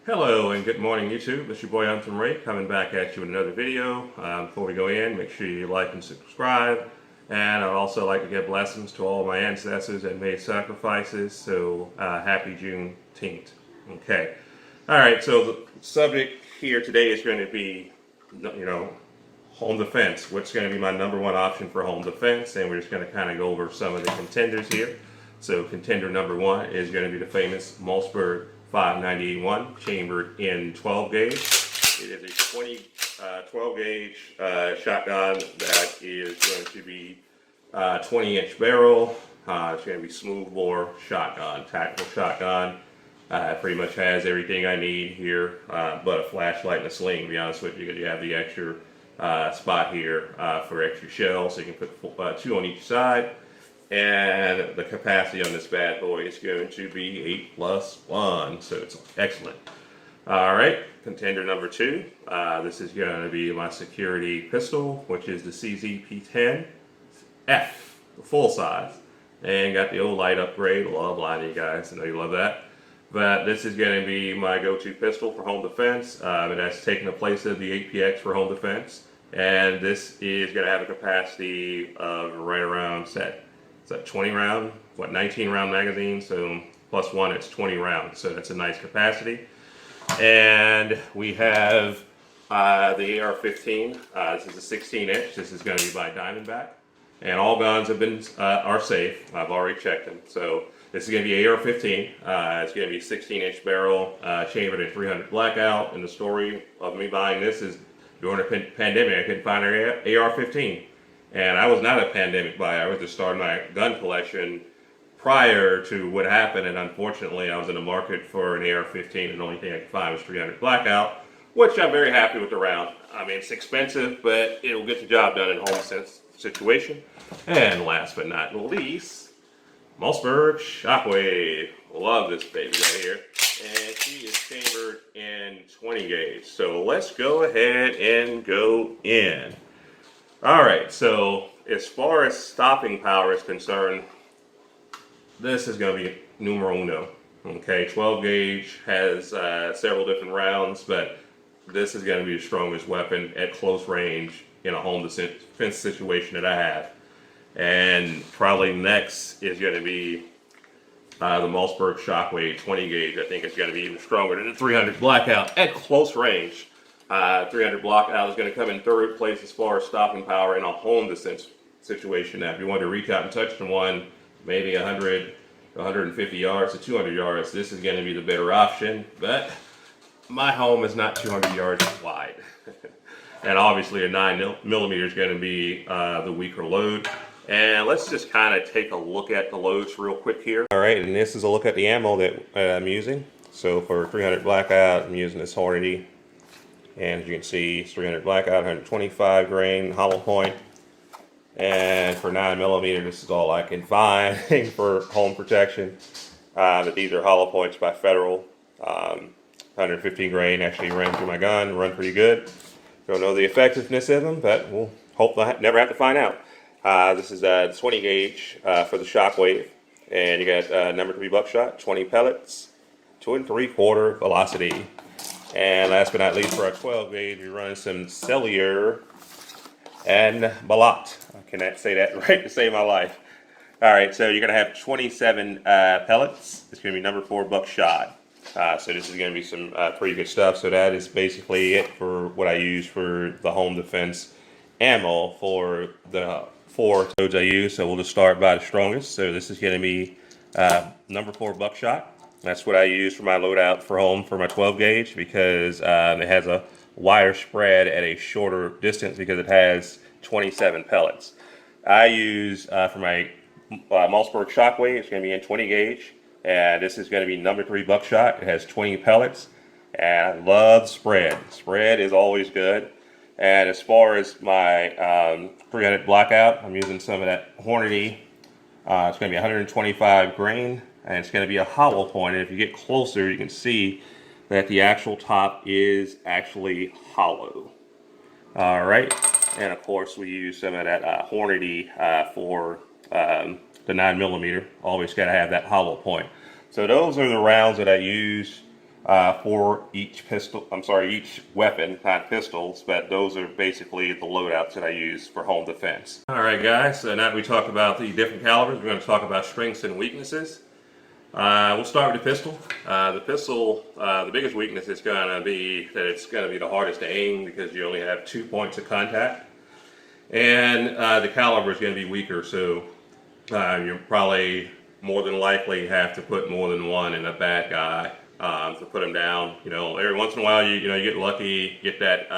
Hello and good morning YouTube. It's your boy ATUM-RE coming back at you with another video. Before we go in, make sure you like and subscribe. And I'd also like to give blessings to all my ancestors that made sacrifices. So happy Juneteenth. Okay. Alright, so the subject here today is going to be, home defense. What's going to be my number one option for home defense? And we're just going to kind of go over some of the contenders here. So contender number one is going to be the famous Mossberg 598-1 chambered in 12 gauge. It is a 12 gauge shotgun that is going to be 20-inch barrel. It's going to be smooth bore shotgun, tactical shotgun. Pretty much has everything I need here, but a flashlight and a sling, to be honest with you, because you have the extra spot here for extra shells, so you can put 2 on each side. And the capacity on this bad boy is going to be 8+1, so it's excellent. Alright, contender number two. This is going to be my security pistol, which is the CZP-10F, the full size. And got the old light upgrade. Love lighting, you guys. I know you love that. But this is going to be my go-to pistol for home defense. It has taken the place of the 8PX for home defense. And this is going to have a capacity of right around set. It's a 20 round, 19 round magazine, so +1, it's 20 rounds, so that's a nice capacity. And we have the AR-15. This is a 16-inch. This is going to be by Diamondback, and all guns have been are safe. I've already checked them. So this is going to be AR-15. It's going to be a 16-inch barrel, chambered in 300 blackout. And the story of me buying this is during the pandemic, I couldn't find an AR-15. And I was not a pandemic buyer. I was just starting my gun collection prior to what happened, and unfortunately I was in the market for an AR-15, and the only thing I could find was 300 blackout, which I'm very happy with the round. I mean, it's expensive, but it'll get the job done in a home situation. And last but not least, Mossberg Shockwave. Love this baby right here. And she is chambered in 20 gauge. So let's go ahead and go in. Alright, so as far as stopping power is concerned, this is going to be numero uno. Okay, 12 gauge has several different rounds, but this is going to be the strongest weapon at close range in a home defense situation that I have. And probably next is going to be the Mossberg Shockwave 20 gauge. I think it's going to be even stronger than the 300 blackout at close range. 300 blackout is going to come in third place as far as stopping power in a home defense situation. Now, if you want to reach out and touch the one, maybe 100 to 150 yards to 200 yards, this is going to be the better option. But my home is not 200 yards wide. And obviously a 9mm is going to be the weaker load. And let's just kind of take a look at the loads real quick here. All right, and this is a look at the ammo that I'm using. So for 300 blackout, I'm using this Hornady. And as you can see, it's 300 blackout, 125 grain hollow point. And for 9mm, this is all I can find for home protection. But these are hollow points by Federal. 115 grain actually ran through my gun, run pretty good. Don't know the effectiveness of them, but we'll hope never have to find out. This is a 20 gauge for the Shockwave. And you got number 3 buckshot, 20 pellets, 2 3/4 velocity. And last but not least, for our 12 gauge, we run some Cellular and Balat. I cannot say that right to save my life. All right, so you're going to have 27 pellets. It's going to be number 4 buckshot. So this is going to be some pretty good stuff. So that is basically it for what I use for the home defense ammo for the 4 loads I use. So we'll just start by the strongest. So this is going to be number 4 buckshot. That's what I use for my loadout for home for my 12 gauge because it has a wider spread at a shorter distance because it has 27 pellets. I use for my Mossberg Shockwave, it's going to be in 20 gauge, and this is going to be number 3 buckshot. It has 20 pellets, and I love spread. Spread is always good. And as far as my 300 blackout, I'm using some of that Hornady. It's going to be 125 grain. And it's going to be a hollow point, and if you get closer, you can see that the actual top is actually hollow. All right, and of course we use some of that Hornady for the 9mm. Always got to have that hollow point. So those are the rounds that I use for each pistol. I'm sorry, each weapon, not pistols, but those are basically the loadouts that I use for home defense. All right, guys. So now that we talked about the different calibers, we're going to talk about strengths and weaknesses. We'll start with the pistol. The biggest weakness is going to be that it's going to be the hardest to aim because you only have 2 points of contact, and the caliber is going to be weaker. So you probably more than likely have to put more than one in a bad guy to put him down. You know, every once in a while you get lucky, get that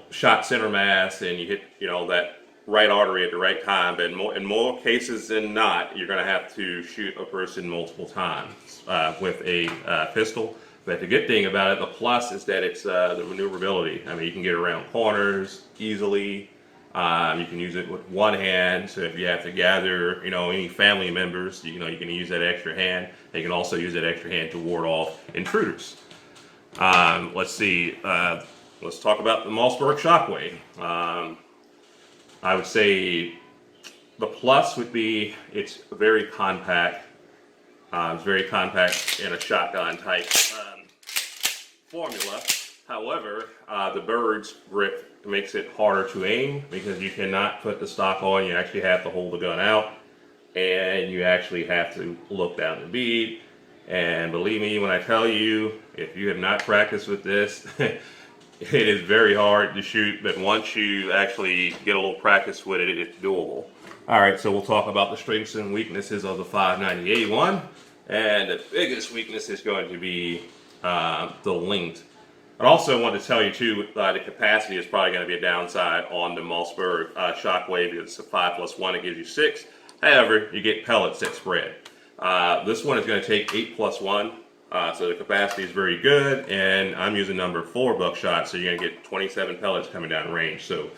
shot center mass, and you hit that right artery at the right time. But in more cases than not, you're going to have to shoot a person multiple times with a pistol. But the good thing about it, the plus, is that it's the maneuverability. I mean, you can get around corners easily. You can use it with one hand, so if you have to gather, any family members, you can use that extra hand. And you can also use that extra hand to ward off intruders. Let's see. Let's talk about the Mossberg Shockwave. I would say the plus would be it's very compact. It's very compact in a shotgun type formula. However, the bird's grip makes it harder to aim because you cannot put the stock on. You actually have to hold the gun out, and you actually have to look down the bead. And believe me when I tell you, if you have not practiced with this, it is very hard to shoot, but once you actually get a little practice with it, it's doable. All right, so we'll talk about the strengths and weaknesses of the 590 A1, and the biggest weakness is going to be the length. I also want to tell you too, the capacity is probably going to be a downside on the Mossberg Shockwave because it's a 5+1, it gives you 6. However, you get pellets that spread. This one is going to take 8+1, so the capacity is very good, and I'm using number 4 buckshot, so you're going to get 27 pellets coming down range. So,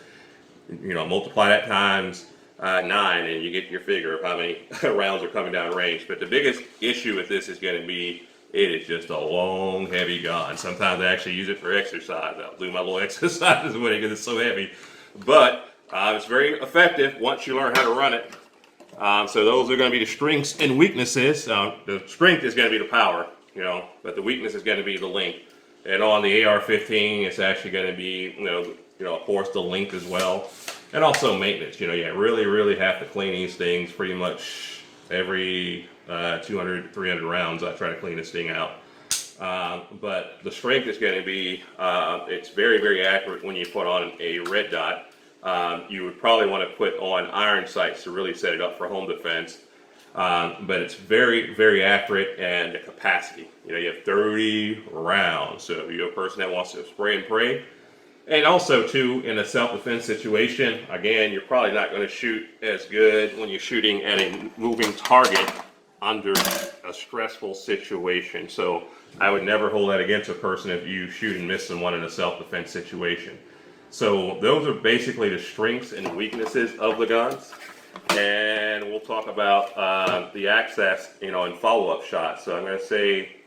multiply that times 9, and you get your figure of how many rounds are coming down range. But the biggest issue with this is going to be it is just a long, heavy gun. Sometimes I actually use it for exercise. I'll do my little exercises with it because it's so heavy. But it's very effective once you learn how to run it. So those are going to be the strengths and weaknesses. The strength is going to be the power, but the weakness is going to be the length. And on the AR-15, it's actually going to be, of course, the length as well. And also maintenance. You really, really have to clean these things pretty much every 200, 300 rounds. I try to clean this thing out. But the strength is going to be, it's very, very accurate when you put on a red dot. You would probably want to put on iron sights to really set it up for home defense. But it's very, very accurate, and the capacity. You have 30 rounds. So if you're a person that wants to spray and pray, and also too, in a self-defense situation, again, you're probably not going to shoot as good when you're shooting at a moving target under a stressful situation. So I would never hold that against a person if you shoot and miss someone in a self-defense situation. So those are basically the strengths and weaknesses of the guns. And we'll talk about the access, and follow-up shots. So I'm going to say,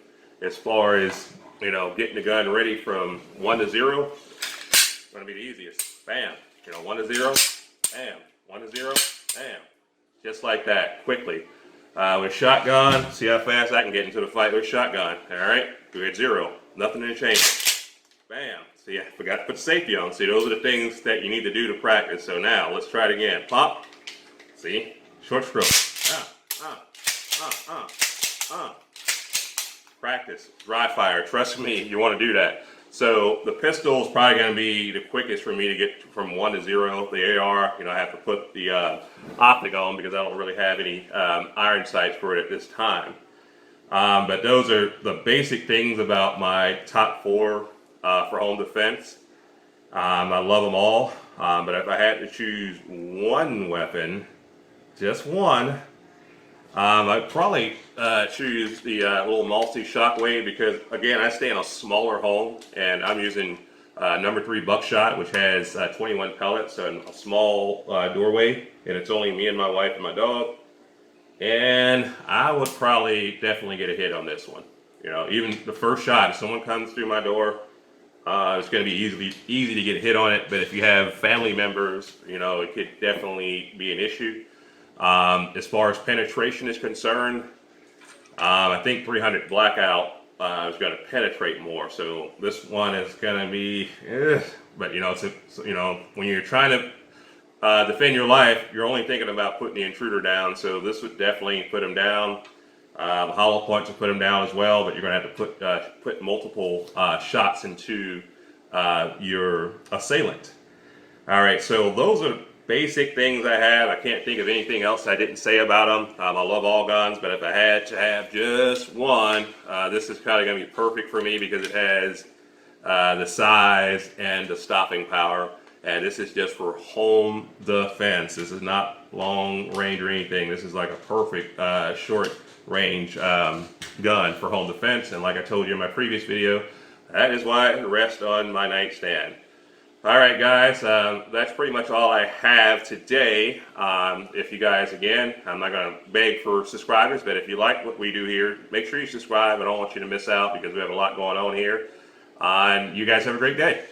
as far as, getting the gun ready from 1 to 0, it's going to be the easiest. Bam. 1 to 0, bam. 1 to 0, bam. Just like that, quickly. With shotgun, see how fast I can get into the fight with shotgun. All right, we're at 0. Nothing to change. Bam. See, I forgot to put safety on. See, those are the things that you need to do to practice. So now, let's try it again. Pop. See? Short stroke. Practice. Dry fire. Trust me, you want to do that. So the pistol is probably going to be the quickest for me to get from 1 to 0. The AR, I have to put the optic on because I don't really have any iron sights for it at this time. But those are the basic things about my top 4 for home defense. I love them all, but if I had to choose one weapon, just one, I'd probably choose the little multi shockwave because, again, I stay in a smaller home, and I'm using number 3 buckshot, which has 21 pellets and a small doorway, and it's only me and my wife and my dog. And I would probably definitely get a hit on this one. Even the first shot, if someone comes through my door, it's going to be easy to get a hit on it. But if you have family members, it could definitely be an issue. As far as penetration is concerned, I think 300 blackout is going to penetrate more. So this one is going to be, but you know, you know, when you're trying to defend your life, you're only thinking about putting the intruder down. So this would definitely put him down. The hollow points will put him down as well, but you're going to have to put multiple shots into your assailant. All right, so those are basic things I have. I can't think of anything else I didn't say about them. I love all guns, but if I had to have just one, this is kind of going to be perfect for me because it has the size and the stopping power. And this is just for home defense. This is not long range or anything. This is like a perfect short range gun for home defense. And like I told you in my previous video, that is why it rests on my nightstand. All right, guys, that's pretty much all I have today. If you guys, again, I'm not going to beg for subscribers, but if you like what we do here, make sure you subscribe. I don't want you to miss out because we have a lot going on here. And you guys have a great day.